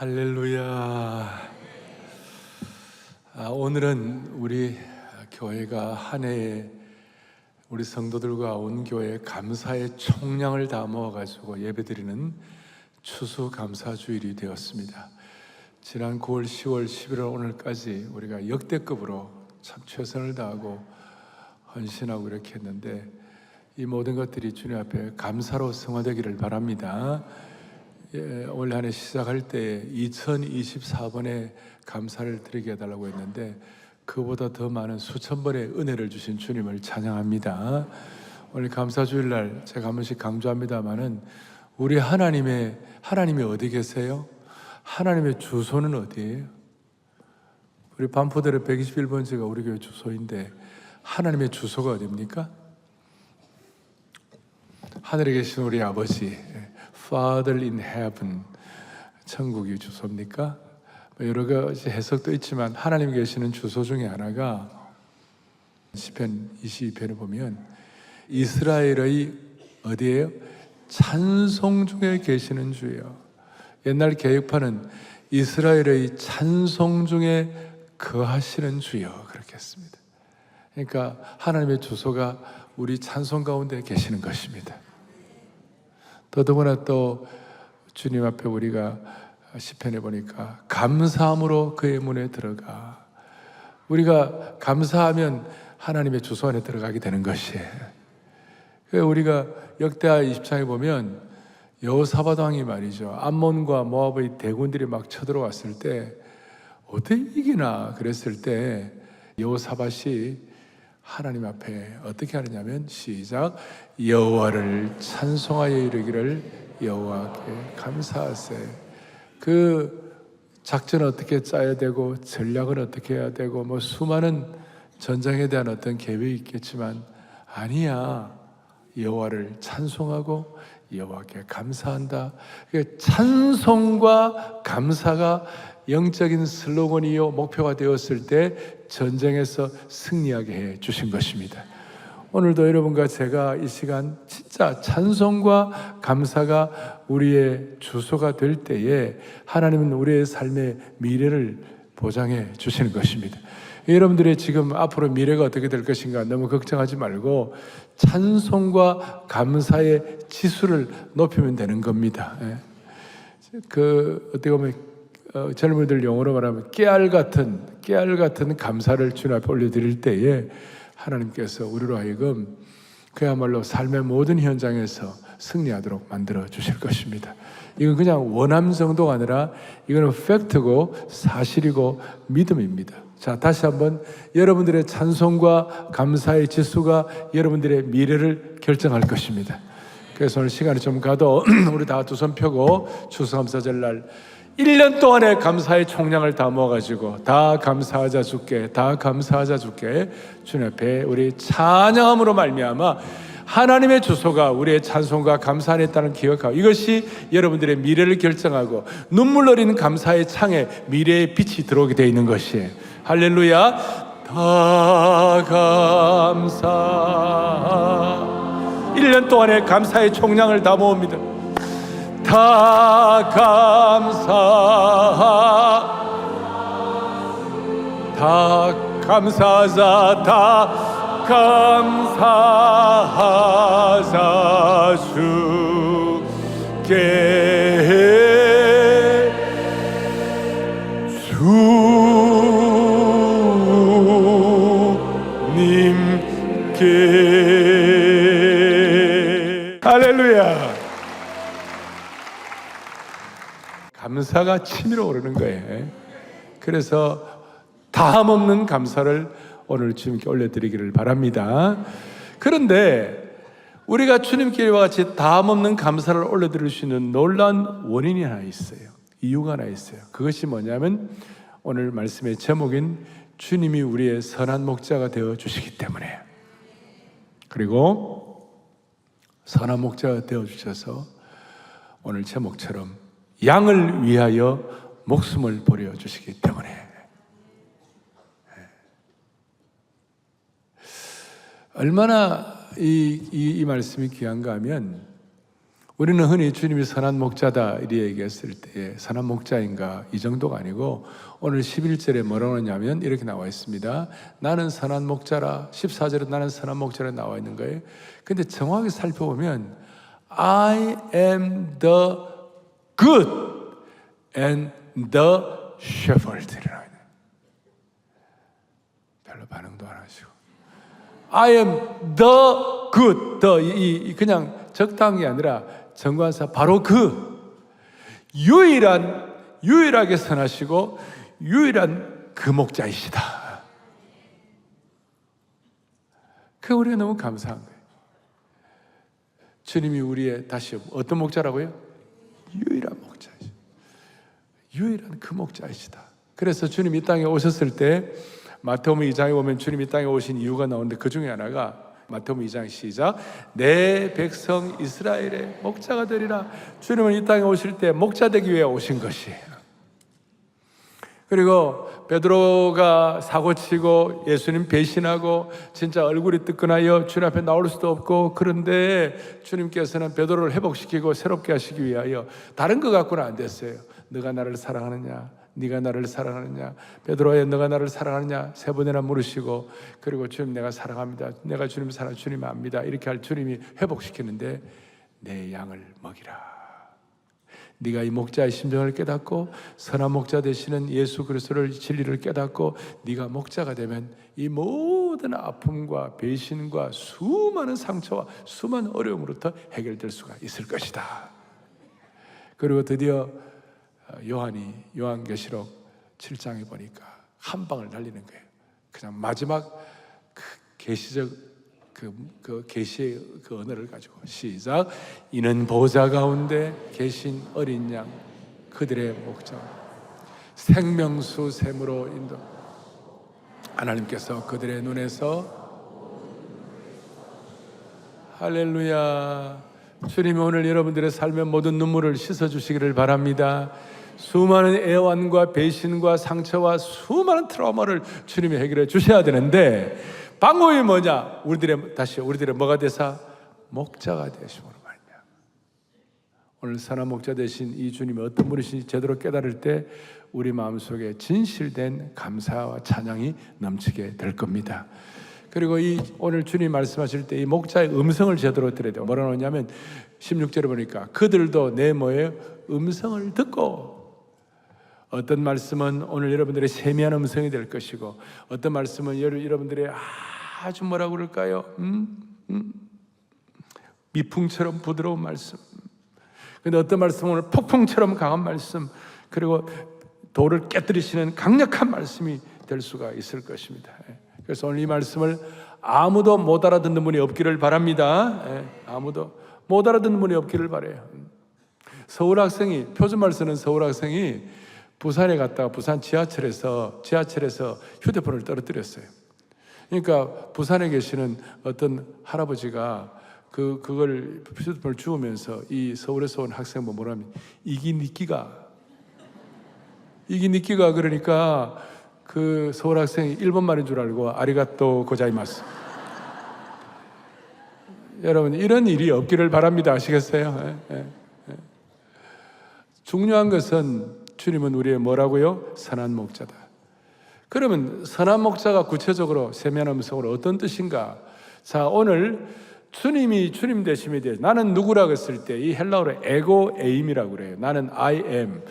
할렐루야. 오늘은 우리 교회가 한 해에 우리 성도들과 온 교회에 감사의 총량을 다 모아가지고 예배드리는 추수감사주일이 되었습니다. 지난 9월, 10월, 11월 오늘까지 우리가 역대급으로 참 최선을 다하고 헌신하고 이렇게 했는데 이 모든 것들이 주님 앞에 감사로 승화되기를 바랍니다. 올 한 해 시작할 때 2024번에 감사를 드리게 해달라고 했는데 그보다 더 많은 수천 번의 은혜를 주신 주님을 찬양합니다. 오늘 감사주일날 제가 한 번씩 강조합니다마는 우리 하나님이 어디 계세요? 하나님의 주소는 어디예요? 우리 반포대로 121번지가 우리 교회 주소인데 하나님의 주소가 어디입니까? 하늘에 계신 우리 아버지 Father in Heaven, 천국이 주소입니까? 여러 가지 해석도 있지만 하나님 계시는 주소 중에 하나가 시편 22편에 보면 이스라엘의 어디예요? 찬송 중에 계시는 주요. 옛날 개혁파는 이스라엘의 찬송 중에 거하시는 주요 그렇게 했습니다. 그러니까 하나님의 주소가 우리 찬송 가운데 계시는 것입니다. 더더구나 또 주님 앞에 우리가 시편에 보니까 감사함으로 그의 문에 들어가. 우리가 감사하면 하나님의 주소 안에 들어가게 되는 것이에요. 우리가 역대하 20장에 보면 여호사밧 왕이 말이죠, 암몬과 모압의 대군들이 막 쳐들어왔을 때 어떻게 이기나 그랬을 때 여호사밧이 하나님 앞에 어떻게 하느냐면 시작, 여호와를 찬송하여 이르기를 여호와께 감사하세. 그 작전은 어떻게 짜야 되고 전략은 어떻게 해야 되고 뭐 수많은 전장에 대한 어떤 계획이 있겠지만 아니야, 여호와를 찬송하고 여호와께 감사한다. 찬송과 감사가 영적인 슬로건이요 목표가 되었을 때 전쟁에서 승리하게 해 주신 것입니다. 오늘도 여러분과 제가 이 시간 진짜 찬송과 감사가 우리의 주소가 될 때에 하나님은 우리의 삶의 미래를 보장해 주시는 것입니다. 여러분들의 지금 앞으로 미래가 어떻게 될 것인가 너무 걱정하지 말고 찬송과 감사의 지수를 높이면 되는 겁니다. 어떻게 보면 젊은이들 용어로 말하면 깨알 같은 감사를 주님 앞에 올려드릴 때에 하나님께서 우리로 하여금 그야말로 삶의 모든 현장에서 승리하도록 만들어 주실 것입니다. 이건 그냥 원함 정도가 아니라 이거는 팩트고 사실이고 믿음입니다. 자, 다시 한번 여러분들의 찬송과 감사의 지수가 여러분들의 미래를 결정할 것입니다. 그래서 오늘 시간이 좀 가도 우리 다 두 손 펴고 추수감사절날 1년 동안의 감사의 총량을 다 모아가지고 다 감사하자 주께, 다 감사하자 주께 주님 앞에 우리 찬양함으로 말미암아 하나님의 주소가 우리의 찬송과 감사 안에 있다는 기억하고 이것이 여러분들의 미래를 결정하고 눈물 어린 감사의 창에 미래의 빛이 들어오게 되어 있는 것이에요. 할렐루야. 다 감사 1년 동안의 감사의 총량을 다 모읍니다. 다 감사하자 다 감사하자 주께 주님께 할렐루야. 감사가 치밀어 오르는 거예요. 그래서 다함 없는 감사를 오늘 주님께 올려드리기를 바랍니다. 그런데 우리가 주님께와 같이 다함 없는 감사를 올려드릴 수 있는 놀라운 원인이 하나 있어요. 이유가 하나 있어요. 그것이 뭐냐면 오늘 말씀의 제목인 주님이 우리의 선한 목자가 되어 주시기 때문에, 그리고 선한 목자가 되어 주셔서 오늘 제목처럼 양을 위하여 목숨을 버려 주시기 때문에. 얼마나 이 말씀이 귀한가 하면 우리는 흔히 주님이 선한 목자다 이렇게 얘기했을 때 선한 목자인가 이 정도가 아니고 오늘 11절에 뭐라고 하냐면 이렇게 나와 있습니다. 나는 선한 목자라. 14절에 나는 선한 목자라 나와 있는 거예요. 근데 정확히 살펴보면 I am the good and the shepherd이라고 해요. 별로 반응도 안 하시고 I am the good. 그냥 적당히 아니라 정관사 바로 그 유일하게 선하시고 유일한 그 목자이시다. 그 우리가 너무 감사한 거예요. 주님이 우리의 다시 어떤 목자라고요? 유일한 목자이시다. 유일한 그 목자이시다. 그래서 주님 이 땅에 오셨을 때 마태복음 2장에 보면 주님 이 땅에 오신 이유가 나오는데 그 중에 하나가 마태복음 2장 시작. 내 백성 이스라엘의 목자가 되리라. 주님은 이 땅에 오실 때 목자 되기 위해 오신 것이에요. 그리고 베드로가 사고치고 예수님 배신하고 진짜 얼굴이 뜨끈하여 주님 앞에 나올 수도 없고 그런데 주님께서는 베드로를 회복시키고 새롭게 하시기 위하여 다른 것 갖고는 안 됐어요. 너가 나를 사랑하느냐? 네가 나를 사랑하느냐? 베드로야 너가 나를 사랑하느냐? 3번이나 물으시고 그리고 주님 내가 사랑합니다. 내가 주님 사랑 주님 압니다. 이렇게 할 주님이 회복시키는데 내 양을 먹이라. 네가 이 목자의 심정을 깨닫고 선한 목자 되시는 예수 그리스도를 진리를 깨닫고 네가 목자가 되면 이 모든 아픔과 배신과 수많은 상처와 수많은 어려움으로부터 해결될 수가 있을 것이다. 그리고 드디어 요한계시록 7장에 보니까 한 방을 날리는 거예요. 그냥 마지막 그 계시적 그 계시의 그 언어를 가지고 시작. 이는 보좌 가운데 계신 어린 양 그들의 목자 생명수 샘으로 인도 하나님께서 그들의 눈에서 할렐루야. 주님이 오늘 여러분들의 삶의 모든 눈물을 씻어주시기를 바랍니다. 수많은 애환과 배신과 상처와 수많은 트라우마를 주님이 해결해 주셔야 되는데 방법이 뭐냐? 우리들의 뭐가 되사? 목자가 되심으로 말이야. 오늘 선한 목자 되신 이 주님이 어떤 분이신지 제대로 깨달을 때 우리 마음속에 진실된 감사와 찬양이 넘치게 될 겁니다. 그리고 오늘 주님 말씀하실 때 이 목자의 음성을 제대로 들어야 돼요. 뭐라고 하냐면 16절에 보니까 그들도 내 뭐예요? 음성을 듣고 어떤 말씀은 오늘 여러분들의 세미한 음성이 될 것이고 어떤 말씀은 여러분들의 아주 뭐라고 그럴까요? 미풍처럼 부드러운 말씀. 근데 어떤 말씀은 오늘 폭풍처럼 강한 말씀 그리고 돌을 깨뜨리시는 강력한 말씀이 될 수가 있을 것입니다. 그래서 오늘 이 말씀을 아무도 못 알아듣는 분이 없기를 바랍니다. 아무도 못 알아듣는 분이 없기를 바라요. 표준말 쓰는 서울 학생이 부산에 갔다가 부산 지하철에서 휴대폰을 떨어뜨렸어요. 그러니까 부산에 계시는 어떤 할아버지가 그걸 휴대폰을 주우면서 이 서울에서 온 학생은 뭐라면 이기 니끼가 그러니까 그 서울 학생이 일본말인 줄 알고 아리가또 고자이마스. 여러분 이런 일이 없기를 바랍니다. 아시겠어요? 중요한 것은 주님은 우리의 뭐라고요? 선한 목자다. 그러면 선한 목자가 구체적으로 세미한 음성으로 어떤 뜻인가? 자, 오늘 주님이 주님 되심에 대해서 나는 누구라고 했을 때 이 헬라어로 에고 에임이라고 그래요. 나는 I am.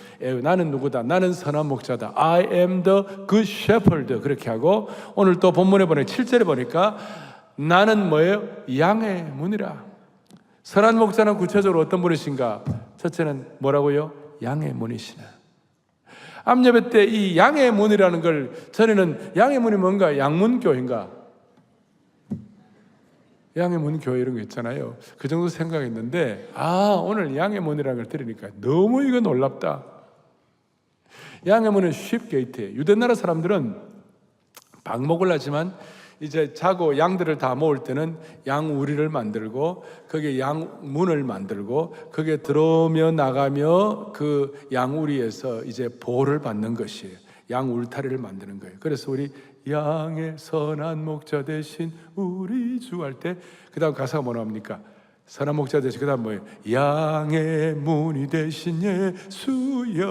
나는 누구다? 나는 선한 목자다. I am the good shepherd. 그렇게 하고 오늘 또 본문에 보니까 7절에 보니까 나는 뭐예요? 양의 문이라. 선한 목자는 구체적으로 어떤 분이신가? 첫째는 뭐라고요? 양의 문이시나. 암예배 때 이 양의 문이라는 걸 전에는 양의 문이 뭔가? 양문교인가? 양의 문 교회 이런 거 있잖아요. 그 정도 생각했는데 오늘 양의 문이라는 걸 들으니까 너무 이거 놀랍다. 양의 문은 쉽게이트예요. 유대나라 사람들은 방목을 하지만 이제 자고 양들을 다 모을 때는 양우리를 만들고 거기에 양문을 만들고 거기에 들어오며 나가며 그 양우리에서 이제 보호를 받는 것이에요. 양울타리를 만드는 거예요. 그래서 우리 양의 선한 목자 대신 우리 주 할 때 그 다음 가사가 뭐라 합니까? 선한 목자 되시고, 그 다음 뭐예요? 양의 문이 되신 예수여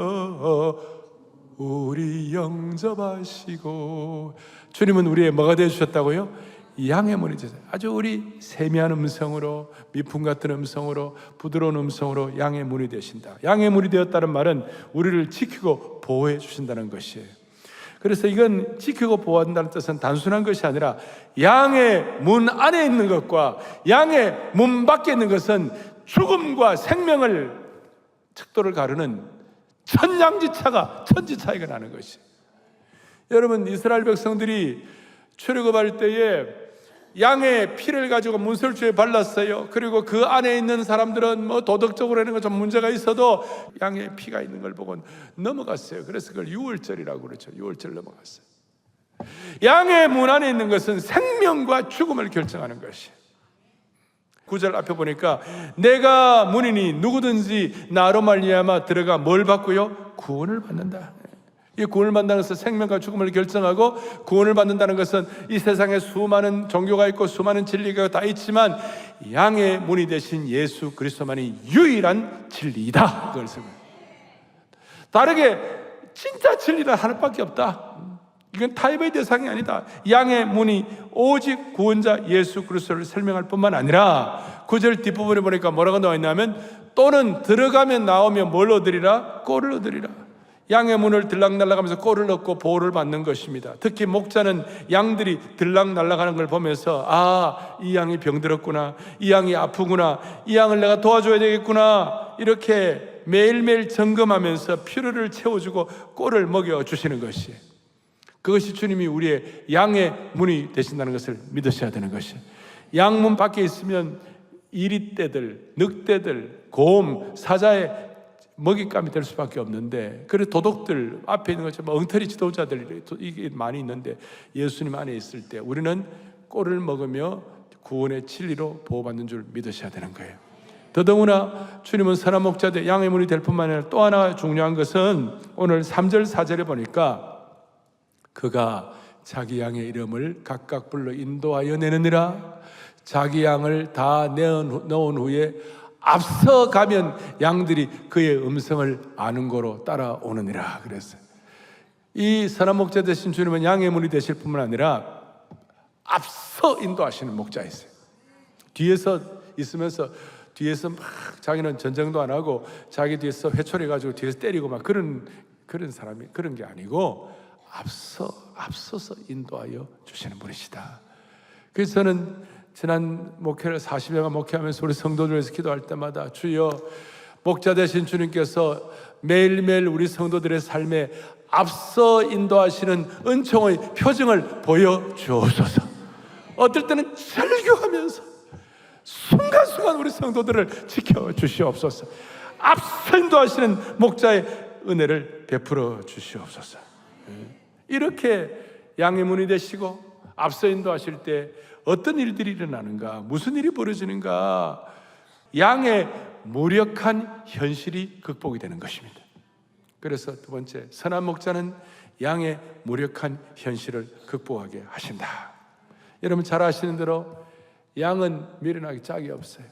우리 영접하시고. 주님은 우리의 뭐가 되어주셨다고요? 양의 문이 되셨어요. 아주 우리 세미한 음성으로, 미풍 같은 음성으로, 부드러운 음성으로 양의 문이 되신다. 양의 문이 되었다는 말은 우리를 지키고 보호해 주신다는 것이에요. 그래서 이건 지키고 보호한다는 뜻은 단순한 것이 아니라 양의 문 안에 있는 것과 양의 문 밖에 있는 것은 죽음과 생명을, 척도를 가르는 천양지차가, 천지차이가 나는 것이. 여러분, 이스라엘 백성들이 출애굽할 때에 양의 피를 가지고 문설주에 발랐어요. 그리고 그 안에 있는 사람들은 뭐 도덕적으로 하는 거 좀 문제가 있어도 양의 피가 있는 걸 보고 넘어갔어요. 그래서 그걸 유월절이라고 그러죠. 유월절 넘어갔어요. 양의 문 안에 있는 것은 생명과 죽음을 결정하는 것이에요. 9절 앞에 보니까 내가 문이니 누구든지 나로 말미암아 들어가 뭘 받고요? 구원을 받는다. 이 구원을 받는다는 것은 생명과 죽음을 결정하고, 구원을 받는다는 것은 이 세상에 수많은 종교가 있고 수많은 진리가 다 있지만 양의 문이 되신 예수 그리스도만이 유일한 진리이다. 그걸 생각해요. 다르게 진짜 진리는 하나밖에 없다. 이건 타협의 대상이 아니다. 양의 문이 오직 구원자 예수 그리스도를 설명할 뿐만 아니라 9절 뒷부분에 보니까 뭐라고 나와 있냐면 또는 들어가면 나오면 뭘 얻으리라? 꼴을 얻으리라. 양의 문을 들락날락하면서 꼴을 얻고 보호를 받는 것입니다. 특히 목자는 양들이 들락날락하는 걸 보면서 아, 이 양이 병들었구나, 이 양이 아프구나, 이 양을 내가 도와줘야 되겠구나, 이렇게 매일매일 점검하면서 필요를 채워주고 꼴을 먹여주시는 것이에요. 그것이 주님이 우리의 양의 문이 되신다는 것을 믿으셔야 되는 것이에요. 양문 밖에 있으면 이리떼들, 늑대들, 곰, 사자의 먹잇감이 될 수밖에 없는데, 그래 도덕들 앞에 있는 것처럼 엉터리 지도자들 이게 많이 있는데 예수님 안에 있을 때 우리는 꼴을 먹으며 구원의 진리로 보호받는 줄 믿으셔야 되는 거예요. 더더구나 주님은 선한 목자되 양의 문이 될 뿐만 아니라 또 하나 중요한 것은 오늘 3절 4절에 보니까 그가 자기 양의 이름을 각각 불러 인도하여 내느니라. 자기 양을 다 넣은 후에 앞서 가면 양들이 그의 음성을 아는 거로 따라오느니라 그랬어요. 이 선한 목자 되신 주님은 양의 문이 되실 뿐만 아니라 앞서 인도하시는 목자이세요. 뒤에서 있으면서 뒤에서 막 자기는 전쟁도 안 하고 자기 뒤에서 회초리 가지고 뒤에서 때리고 막 그런 사람이 그런 게 아니고 앞서서 인도하여 주시는 분이시다. 그래서 저는 지난 목회를 40여가 목회하면서 우리 성도들에서 기도할 때마다 주여, 목자 되신 주님께서 매일매일 우리 성도들의 삶에 앞서 인도하시는 은총의 표징을 보여주옵소서. 어떨 때는 절규하면서 순간순간 우리 성도들을 지켜주시옵소서. 앞서 인도하시는 목자의 은혜를 베풀어 주시옵소서. 이렇게 양의 문이 되시고 앞서 인도하실 때 어떤 일들이 일어나는가, 무슨 일이 벌어지는가, 양의 무력한 현실이 극복이 되는 것입니다. 그래서 두 번째, 선한 목자는 양의 무력한 현실을 극복하게 하신다. 여러분 잘 아시는 대로 양은 미련하기 짝이 없어요.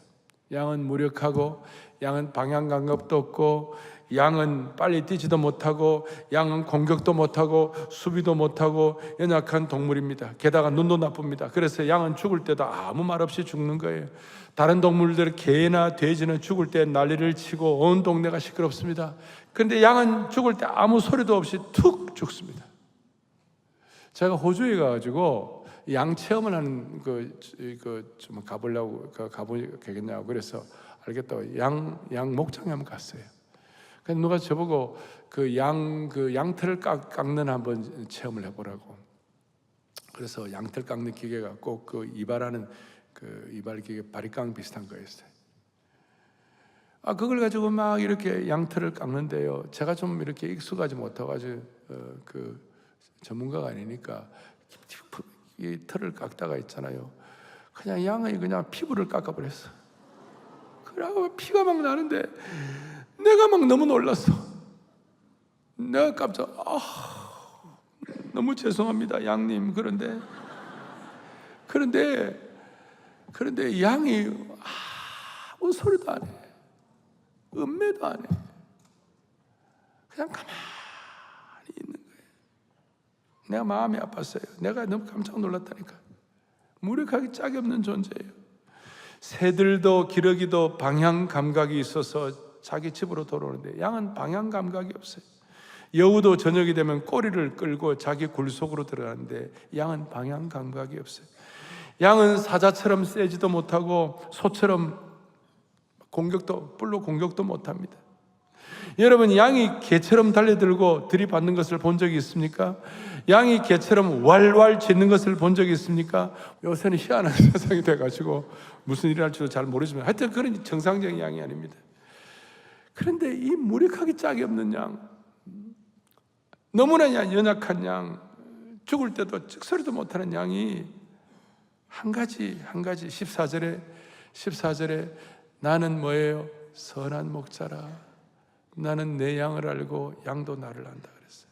양은 무력하고, 양은 방향 감각도 없고, 양은 빨리 뛰지도 못하고, 양은 공격도 못하고 수비도 못하고 연약한 동물입니다. 게다가 눈도 나쁩니다. 그래서 양은 죽을 때도 아무 말 없이 죽는 거예요. 다른 동물들, 개나 돼지는 죽을 때 난리를 치고 온 동네가 시끄럽습니다. 그런데 양은 죽을 때 아무 소리도 없이 툭 죽습니다. 제가 호주에 가가지고 양 체험을 하는 좀 가보려고, 가보겠냐고 그래서 알겠다고 양 목장에 한번 갔어요. 그래서 누가 저보고 양털을 깎는 한번 체험을 해보라고. 그래서 양털 깎는 기계가 꼭 그 이발하는 그 이발 기계 바리깡 비슷한 거였어요. 그걸 가지고 막 이렇게 양털을 깎는데요. 제가 좀 이렇게 익숙하지 못해가지고 그 전문가가 아니니까 이 털을 깎다가 있잖아요. 그냥 양의 그냥 피부를 깎아버렸어. 그러고 피가 막 나는데 내가 막 너무 놀랐어. 내가 깜짝 너무 죄송합니다 양님. 그런데 양이 아무 소리도 안 해. 음매도 안 해. 그냥 가만히 있는 거예요. 내가 마음이 아팠어요. 내가 너무 깜짝 놀랐다니까. 무력하기 짝이 없는 존재예요. 새들도 기러기도 방향 감각이 있어서 자기 집으로 돌아오는데 양은 방향 감각이 없어요. 여우도 저녁이 되면 꼬리를 끌고 자기 굴 속으로 들어가는데 양은 방향 감각이 없어요. 양은 사자처럼 세지도 못하고 소처럼 뿔로 공격도 못합니다. 여러분, 양이 개처럼 달려들고 들이받는 것을 본 적이 있습니까? 양이 개처럼 왈왈 짖는 것을 본 적이 있습니까? 요새는 희한한 세상이 돼가지고 무슨 일이 할지도 잘 모르지만 하여튼 그런 정상적인 양이 아닙니다. 그런데 이 무력하기 짝이 없는 양, 너무나 연약한 양, 죽을 때도 찍소리도 못하는 양이 한 가지 14절에 나는 뭐예요? 선한 목자라. 나는 내 양을 알고 양도 나를 안다 그랬어요.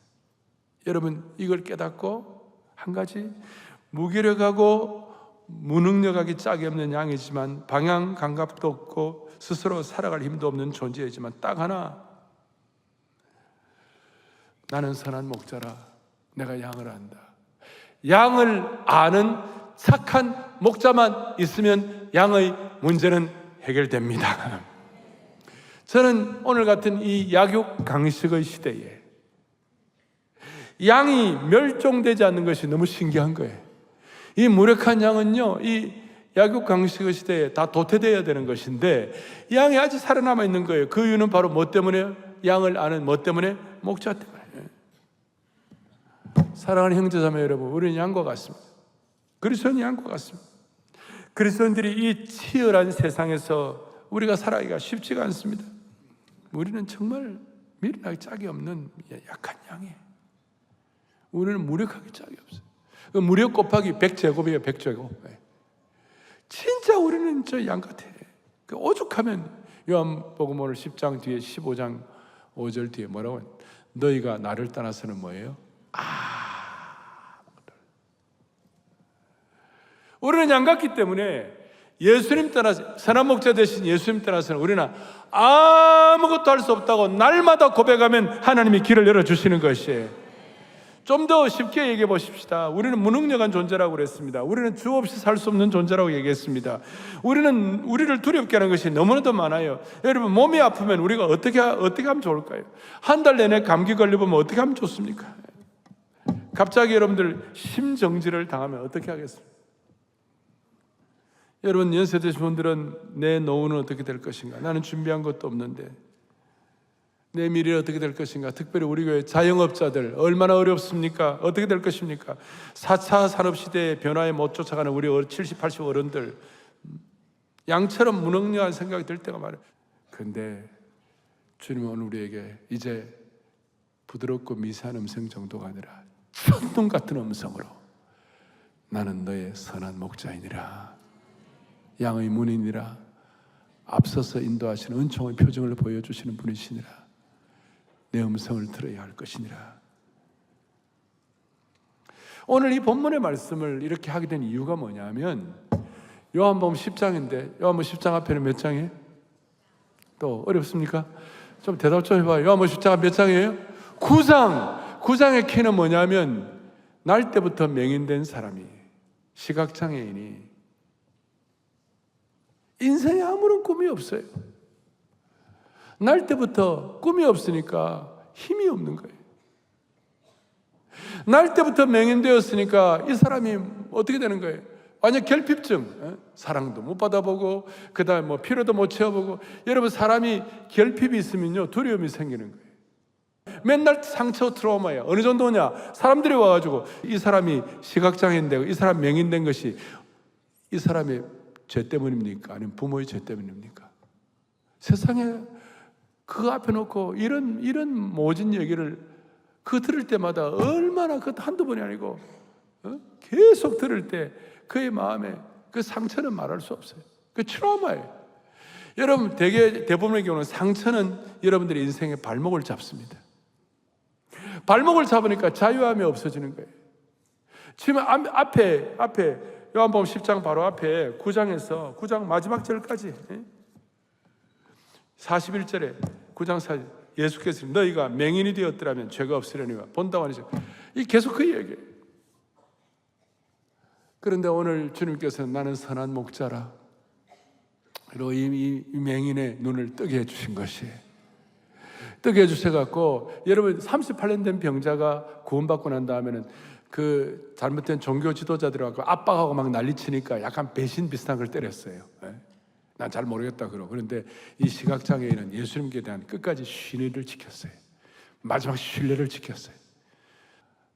여러분, 이걸 깨닫고 한 가지, 무기력하고 무능력하기 짝이 없는 양이지만 방향 감각도 없고 스스로 살아갈 힘도 없는 존재이지만 딱 하나, 나는 선한 목자라. 내가 양을 안다. 양을 아는 착한 목자만 있으면 양의 문제는 해결됩니다. 저는 오늘 같은 이 약육 강식의 시대에 양이 멸종되지 않는 것이 너무 신기한 거예요. 이 무력한 양은요, 이 약육 강식의 시대에 다 도태되어야 되는 것인데 양이 아직 살아남아 있는 거예요. 그 이유는 바로 뭐 때문에? 양을 아는 뭐 때문에? 목자 때문에. 사랑하는 형제자매 여러분, 우리는 양과 같습니다. 그리스도는 양과 같습니다. 그리스도인들이 이 치열한 세상에서 우리가 살아가기가 쉽지가 않습니다. 우리는 정말 미련하기 짝이 없는 약한 양이에요. 우리는 무력하기 짝이 없어요. 무력 곱하기 100제곱이에요. 100제곱. 진짜 우리는 저 양 같아. 오죽하면 요한복음 오늘 10장 뒤에 15장 5절 뒤에 뭐라고 해요? 너희가 나를 떠나서는 뭐예요? 우리는 양 같기 때문에 예수님 떠나서, 선한 목자 되신 예수님 떠나서는 우리는 아무것도 할 수 없다고 날마다 고백하면 하나님이 길을 열어주시는 것이에요. 좀 더 쉽게 얘기해 보십시다. 우리는 무능력한 존재라고 그랬습니다. 우리는 주 없이 살 수 없는 존재라고 얘기했습니다. 우리를 두렵게 하는 것이 너무나도 많아요. 여러분, 몸이 아프면 우리가 어떻게 하면 좋을까요? 한 달 내내 감기 걸려보면 어떻게 하면 좋습니까? 갑자기 여러분들 심정지를 당하면 어떻게 하겠습니까? 여러분, 연세 드신 분들은 내 노후는 어떻게 될 것인가? 나는 준비한 것도 없는데 내 미래는 어떻게 될 것인가? 특별히 우리 교회 자영업자들 얼마나 어렵습니까? 어떻게 될 것입니까? 4차 산업시대의 변화에 못 쫓아가는 우리 70, 80 어른들, 양처럼 무능력한 생각이 들 때가 많아요. 그런데 주님은 오늘 우리에게 이제 부드럽고 미세한 음성 정도가 아니라 천둥 같은 음성으로 나는 너의 선한 목자이니라, 양의 문이니라, 앞서서 인도하시는 은총의 표정을 보여주시는 분이시니라, 내 음성을 들어야 할 것이니라. 오늘 이 본문의 말씀을 이렇게 하게 된 이유가 뭐냐면 요한복음 10장인데 요한복음 10장 앞에는 몇 장이에요? 또 어렵습니까? 좀 대답 좀 해봐요. 요한복음 10장 몇 장이에요? 9장. 9장의 키는 뭐냐면 날 때부터 맹인된 사람이, 시각장애인이 인생에 아무런 꿈이 없어요. 날 때부터 꿈이 없으니까 힘이 없는 거예요. 날 때부터 맹인되었으니까 이 사람이 어떻게 되는 거예요? 완전 결핍증. 사랑도 못 받아보고 그 다음에 뭐 필요도 못 채워보고. 여러분, 사람이 결핍이 있으면요 두려움이 생기는 거예요. 맨날 상처 트라우마예요. 어느 정도냐? 사람들이 와가지고 이 사람이 시각장애인되고 이 사람 맹인된 것이 이 사람의 죄 때문입니까? 아니면 부모의 죄 때문입니까? 세상에 그거 앞에 놓고 이런 모진 얘기를 들을 때마다 얼마나 한두 번이 아니고 계속 들을 때 그의 마음에 그 상처는 말할 수 없어요. 그 트라우마예요. 여러분, 대부분의 경우는 상처는 여러분들의 인생의 발목을 잡습니다. 발목을 잡으니까 자유함이 없어지는 거예요. 지금 앞에 요한복음 10장 바로 앞에 9장에서 9장 마지막 절까지 41절에 9장 4절 예수께서 너희가 맹인이 되었더라면 죄가 없으려니와 본다고 하시죠. 이 계속 그 얘기예요. 그런데 오늘 주님께서는 나는 선한 목자라 그리고 이 맹인의 눈을 뜨게 해주신 것이에요. 뜨게 해주셔갖고 여러분 38년 된 병자가 구원받고 난 다음에는 그 잘못된 종교 지도자들하고 압박하고 막 난리치니까 약간 배신 비슷한 걸 때렸어요. 난 잘 모르겠다 그러고. 그런데 이 시각장애인은 예수님께 대한 끝까지 신의를 지켰어요. 마지막 신뢰를 지켰어요.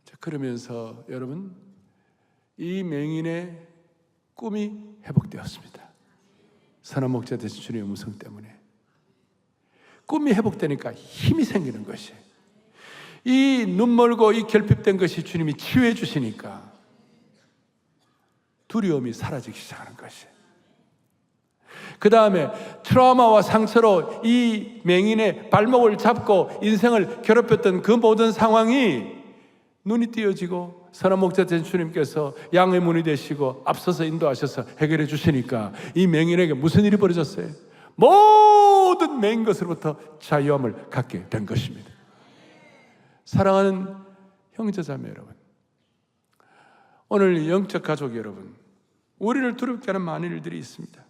자, 그러면서 여러분 이 맹인의 꿈이 회복되었습니다. 선한 목자 되신 주님의 음성 때문에 꿈이 회복되니까 힘이 생기는 것이에요. 이 눈멀고 이 결핍된 것이 주님이 치유해 주시니까 두려움이 사라지기 시작하는 것이에요. 그 다음에 트라우마와 상처로 이 맹인의 발목을 잡고 인생을 괴롭혔던 그 모든 상황이 눈이 띄어지고 선한 목자 되신 주님께서 양의 문이 되시고 앞서서 인도하셔서 해결해 주시니까 이 맹인에게 무슨 일이 벌어졌어요? 모든 맹인 것으로부터 자유함을 갖게 된 것입니다. 사랑하는 형제자매 여러분, 오늘 영적 가족 여러분, 우리를 두렵게 하는 많은 일들이 있습니다.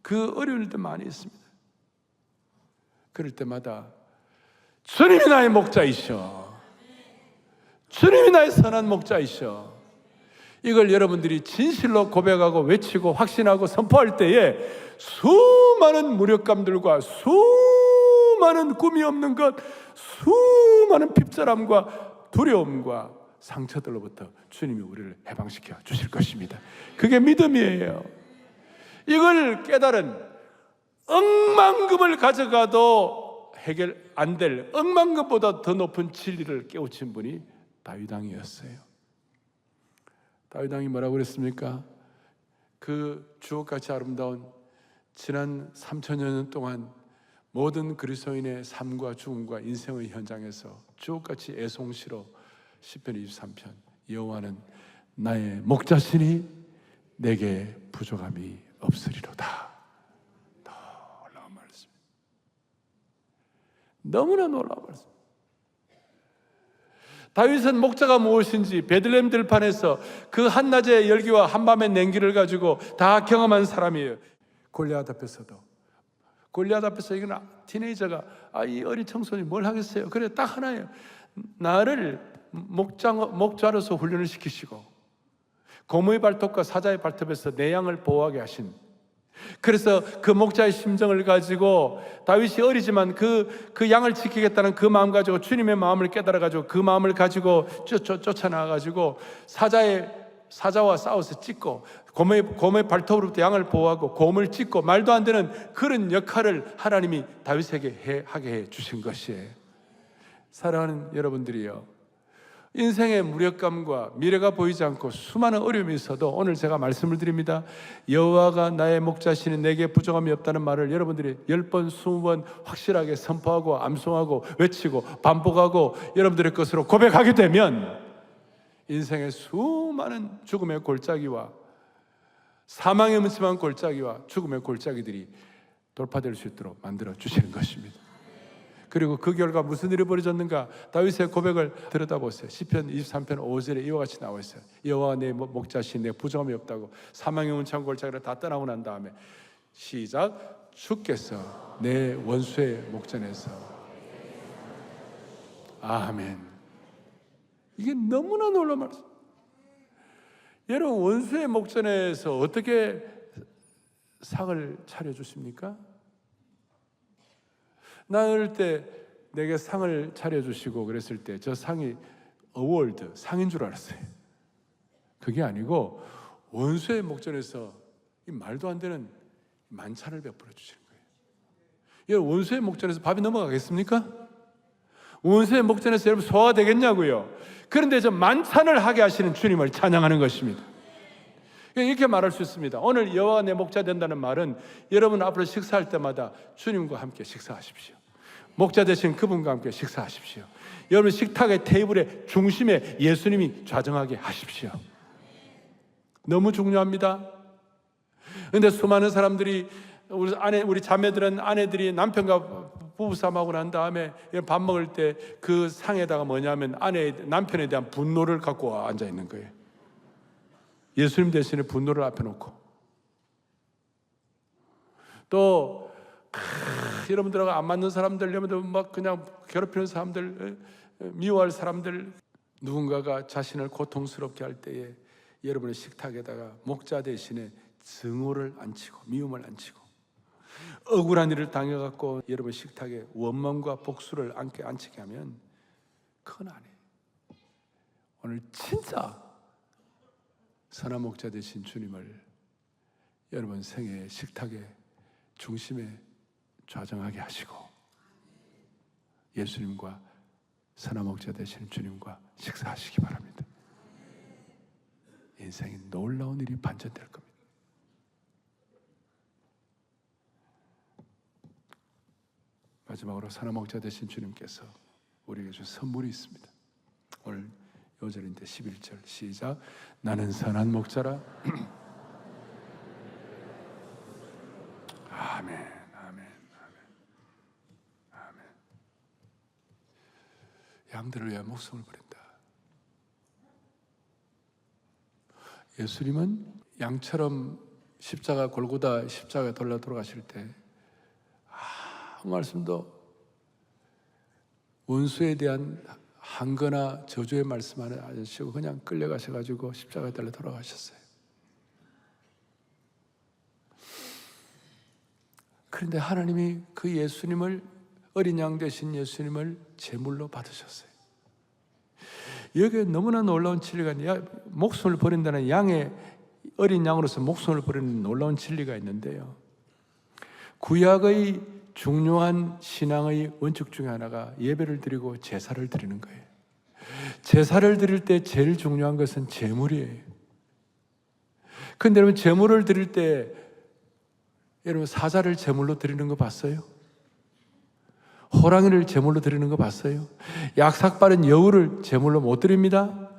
그 어려운 일도 많이 있습니다. 그럴 때마다 주님이 나의 목자이셔, 주님이 나의 선한 목자이셔, 이걸 여러분들이 진실로 고백하고 외치고 확신하고 선포할 때에 수많은 무력감들과 수많은 꿈이 없는 것, 수많은 핍절함과 두려움과 상처들로부터 주님이 우리를 해방시켜 주실 것입니다. 그게 믿음이에요. 이걸 깨달은 억만금을 가져가도 해결 안 될 억만금보다 더 높은 진리를 깨우친 분이 다윗 왕이었어요. 다윗 왕이 뭐라고 그랬습니까? 그 주옥같이 아름다운 지난 3000년 동안 모든 그리스도인의 삶과 죽음과 인생의 현장에서 주옥같이 애송시로 시편 23편 여호와는 나의 목자시니 내게 부족함이 없으리로다. 놀라운 말씀. 너무나 놀라운 말씀. 다윗은 목자가 무엇인지 베들레헴 들판에서 그 한낮의 열기와 한밤의 냉기를 가지고 다 경험한 사람이에요. 골리앗 앞에서도. 골리앗 앞에서 이건 티네이저가 이 어린 청소년이 뭘 하겠어요? 그래 딱 하나예요. 나를 목자로서 훈련을 시키시고 고무의 발톱과 사자의 발톱에서 내 양을 보호하게 하신, 그래서 그 목자의 심정을 가지고 다윗이 어리지만 그 양을 지키겠다는 그 마음 가지고 주님의 마음을 깨달아 가지고 그 마음을 가지고 쫓아나가 가지고 사자와 싸워서 찢고 고무의 발톱으로부터 양을 보호하고 곰을 찢고 말도 안 되는 그런 역할을 하나님이 다윗에게 하게 해 주신 것이에요. 사랑하는 여러분들이요, 인생의 무력감과 미래가 보이지 않고 수많은 어려움이 있어도 오늘 제가 말씀을 드립니다. 여호와가 나의 목자시니 내게 부족함이 없다는 말을 여러분들이 10번, 20번 확실하게 선포하고 암송하고 외치고 반복하고 여러분들의 것으로 고백하게 되면 인생의 수많은 죽음의 골짜기와 사망의 음침한 골짜기와 죽음의 골짜기들이 돌파될 수 있도록 만들어 주시는 것입니다. 그리고 그 결과 무슨 일이 벌어졌는가? 다윗의 고백을 들여다보세요. 시편 23편 5절에 이와 같이 나와 있어요. 여호와 내 목자시니 내 부족함이 없다고. 사망의 음침한 골짜기를 다 떠나고 난 다음에 시작. 주께서 내 원수의 목전에서. 아멘. 이게 너무나 놀라운 말씀. 여러분, 원수의 목전에서 어떻게 상을 차려주십니까? 나 어릴 때 내게 상을 차려주시고 그랬을 때 저 상이 어워드, 상인 줄 알았어요. 그게 아니고 원수의 목전에서 이 말도 안 되는 만찬을 베풀어 주시는 거예요. 여러분, 원수의 목전에서 밥이 넘어가겠습니까? 원수의 목전에서 여러분 소화가 되겠냐고요. 그런데 저 만찬을 하게 하시는 주님을 찬양하는 것입니다. 이렇게 말할 수 있습니다. 오늘 여호와가 내 목자 된다는 말은 여러분 앞으로 식사할 때마다 주님과 함께 식사하십시오. 목자 되신 그분과 함께 식사하십시오. 여러분 식탁의 테이블의 중심에 예수님이 좌정하게 하십시오. 너무 중요합니다. 그런데 수많은 사람들이 우리 자매들은 아내들이 남편과 부부싸움하고 난 다음에 밥 먹을 때 그 상에다가 뭐냐면 남편에 대한 분노를 갖고 앉아 있는 거예요. 예수님 대신에 분노를 앞에 놓고. 또 여러분들하고 안 맞는 사람들, 여러분들 막 그냥 괴롭히는 사람들, 미워할 사람들, 누군가가 자신을 고통스럽게 할 때에 여러분의 식탁에다가 목자 대신에 증오를 앉히고 미움을 앉히고, 억울한 일을 당해갖고 여러분 식탁에 원망과 복수를 앉히게 하면 그건 아니에요. 오늘 진짜 선한 목자 되신 주님을 여러분 생애의 식탁의 중심에 좌정하게 하시고, 예수님과 선한 목자 되시는 주님과 식사하시기 바랍니다. 인생이 놀라운 일이 반전될 겁니다. 마지막으로 선한 목자 되신 주님께서 우리에게 준 선물이 있습니다. 오늘 요절인데 11절 시작. 나는 선한 목자라. 아멘, 아멘, 아멘, 아멘. 양들을 위해 목숨을 버린다. 예수님은 양처럼 골고다 십자가에 돌아가실 때 아무 말씀도, 원수에 대한 한거나 저주의 말씀 안 하시고 그냥 끌려가셔가지고 십자가에 달려 돌아가셨어요. 그런데 하나님이 그 예수님을, 어린 양 되신 예수님을 제물로 받으셨어요. 여기에 너무나 놀라운 진리가 있는데, 목숨을 버린다는 어린 양으로서 목숨을 버리는 놀라운 진리가 있는데요, 구약의 중요한 신앙의 원칙 중에 하나가 예배를 드리고 제사를 드리는 거예요. 제사를 드릴 때 제일 중요한 것은 제물이에요. 그런데 여러분, 제물을 드릴 때 여러분 사자를 제물로 드리는 거 봤어요? 호랑이를 제물로 드리는 거 봤어요? 약삭빠른 여우를 제물로 못 드립니다.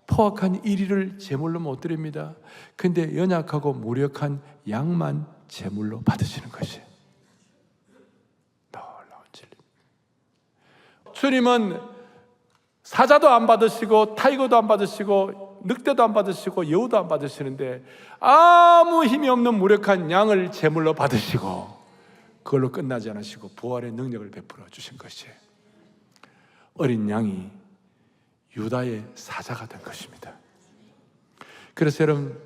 포악한 이리를 제물로 못 드립니다. 그런데 연약하고 무력한 양만 제물로 받으시는 것이에요. 놀라운 진리. 주님은 사자도 안 받으시고 타이거도 안 받으시고 늑대도 안 받으시고 여우도 안 받으시는데 아무 힘이 없는 무력한 양을 제물로 받으시고, 그걸로 끝나지 않으시고 부활의 능력을 베풀어 주신 것이에요. 어린 양이 유다의 사자가 된 것입니다. 그래서 여러분,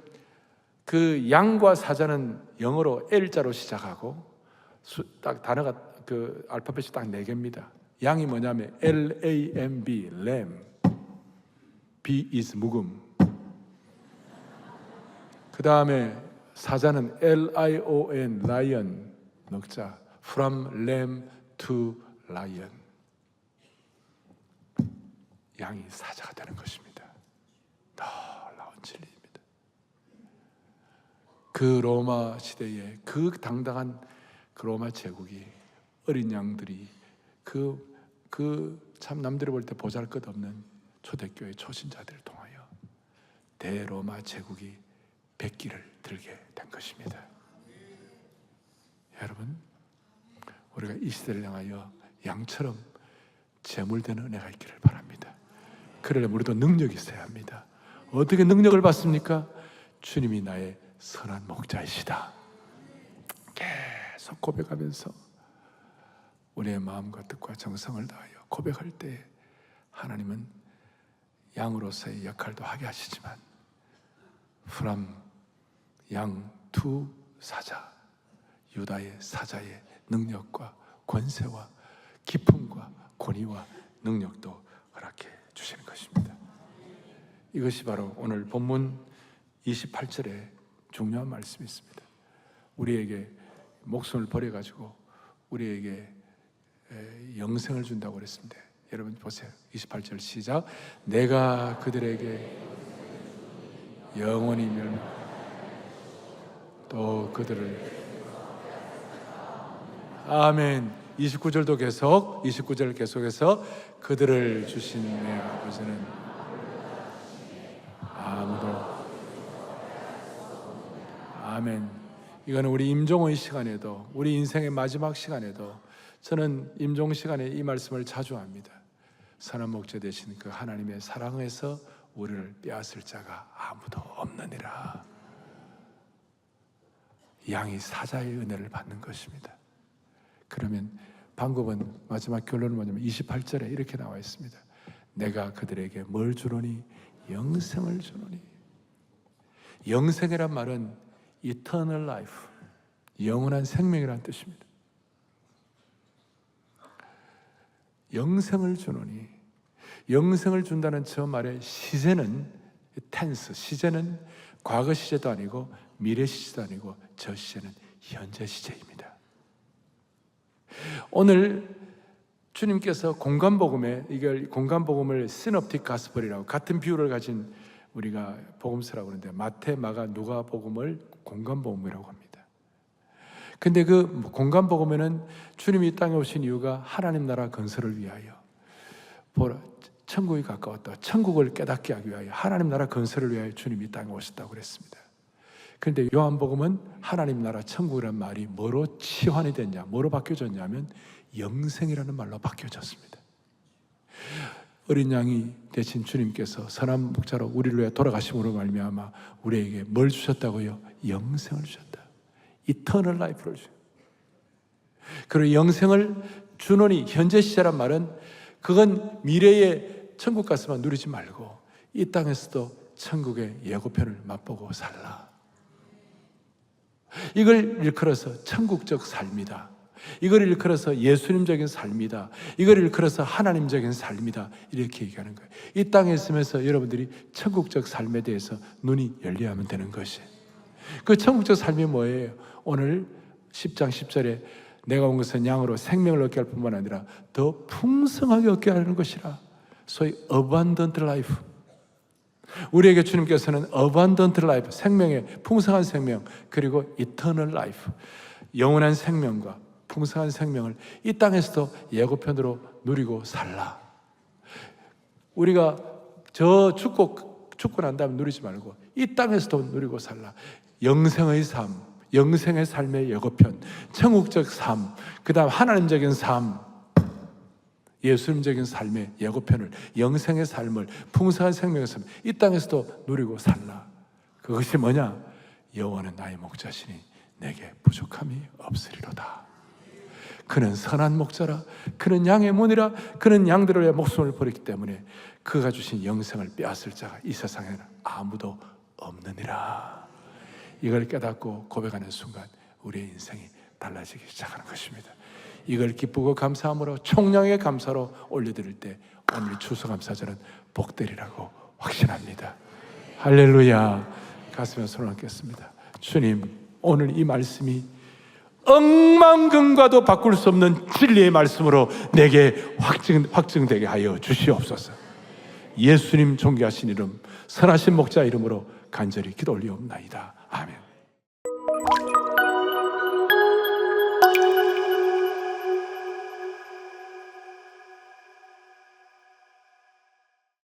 그 양과 사자는 영어로 L자로 시작하고 딱 단어가 그 알파벳이 딱 4개입니다. 양이 뭐냐면 L-A-M-B, lamb. B is 묵음. 그 다음에 사자는 L-I-O-N, lion, 넉자. From lamb to lion. 양이 사자가 되는 것입니다. 놀라운 진리입니다. 그 로마 시대에 그 당당한 그 로마 제국이, 어린 양들이 참 남들이 볼 때 보잘것없는 초대교회 초신자들을 통하여 대로마 제국이 백기를 들게 된 것입니다. 여러분, 우리가 이 시대를 향하여 양처럼 제물되는 은혜가 있기를 바랍니다. 그러려면 우리도 능력이 있어야 합니다. 어떻게 능력을 받습니까? 주님이 나의 선한 목자이시다. 계속 고백하면서 우리의 마음과 뜻과 정성을 다하여 고백할 때 하나님은 양으로서의 역할도 하게 하시지만 from 양 to 사자, 유다의 사자의 능력과 권세와 기쁨과 권위와 능력도 허락해 주시는 것입니다. 이것이 바로 오늘 본문 28절에 중요한 말씀이 있습니다. 우리에게 목숨을 버려가지고 우리에게 영생을 준다고 그랬습니다. 여러분 보세요. 28절 시작. 내가 그들에게 영원히 또 그들을 아멘. 29절도 계속 29절 계속해서 그들을 주신 내 아버지는 아무도 아멘. 이거는 우리 임종의 시간에도, 우리 인생의 마지막 시간에도 저는 임종 시간에 이 말씀을 자주 합니다. 선한 목자 되신 그 하나님의 사랑에서 우리를 빼앗을 자가 아무도 없느니라. 양이 사자의 은혜를 받는 것입니다. 그러면 방법은, 마지막 결론은 뭐냐면 28절에 이렇게 나와 있습니다. 내가 그들에게 뭘 주노니? 영생을 주노니. 영생이란 말은 eternal life, 영원한 생명이라는 뜻입니다. 영생을 주노니, 영생을 준다는 저 말의 시제는 텐스, 시제는 과거 시제도 아니고 미래 시제도 아니고 저 시제는 현재 시제입니다. 오늘 주님께서 공간복음에, 이걸 공간복음을 시놉틱 가스펠이라고, 같은 비유를 가진 우리가 복음서라고 하는데 마태, 마가, 누가 복음을 공간복음이라고 합니다. 근데 그 공간복음에는 주님이 이 땅에 오신 이유가 하나님 나라 건설을 위하여, 보라, 천국이 가까웠다, 천국을 깨닫게 하기 위하여, 하나님 나라 건설을 위하여 주님이 이 땅에 오셨다고 그랬습니다. 그런데 요한복음은 하나님 나라 천국이라는 말이 뭐로 치환이 됐냐, 뭐로 바뀌어졌냐면 영생이라는 말로 바뀌어졌습니다. 어린 양이 되신 주님께서 선한 목자로 우리를 위해 돌아가심으로 말미암아 우리에게 뭘 주셨다고요? 영생을 주셨다. 이터널 라이프를 주셨다. 그리고 영생을 주노니, 현재 시제란 말은 그건 미래의 천국 가서만 누리지 말고 이 땅에서도 천국의 예고편을 맛보고 살라. 이걸 일컬어서 천국적 삶이다. 이걸 일컬어서 예수님적인 삶이다. 이걸 일컬어서 하나님적인 삶이다. 이렇게 얘기하는 거예요. 이 땅에 있으면서 여러분들이 천국적 삶에 대해서 눈이 열려야 하면 되는 것이, 그 천국적 삶이 뭐예요? 오늘 10장 10절에 내가 온 것은 양으로 생명을 얻게 할 뿐만 아니라 더 풍성하게 얻게 하는 것이라. 소위 abundant life. 우리에게 주님께서는 abundant life, 생명의 풍성한 생명, 그리고 eternal life, 영원한 생명과 풍성한 생명을 이 땅에서도 예고편으로 누리고 살라. 우리가 저 죽고 난 다음에 누리지 말고 이 땅에서도 누리고 살라. 영생의 삶, 영생의 삶의 예고편, 천국적 삶, 그 다음 하나님적인 삶, 예수님적인 삶의 예고편을, 영생의 삶을, 풍성한 생명의 삶을 이 땅에서도 누리고 살라. 그것이 뭐냐? 여호와는 나의 목자시니 내게 부족함이 없으리로다. 그는 선한 목자라, 그는 양의 문이라, 그는 양들을 위해 목숨을 버렸기 때문에 그가 주신 영생을 빼앗을 자가 이 세상에는 아무도 없느니라. 이걸 깨닫고 고백하는 순간 우리의 인생이 달라지기 시작하는 것입니다. 이걸 기쁘고 감사함으로 총량의 감사로 올려드릴 때 오늘 추수감사절은 복되리라고 확신합니다. 할렐루야. 가슴에 손을 얹겠습니다. 주님, 오늘 이 말씀이 억만금과도 바꿀 수 없는 진리의 말씀으로 내게 확증되게 하여 주시옵소서. 예수님 존귀하신 이름, 선하신 목자 이름으로 간절히 기도 올리옵나이다. 아멘.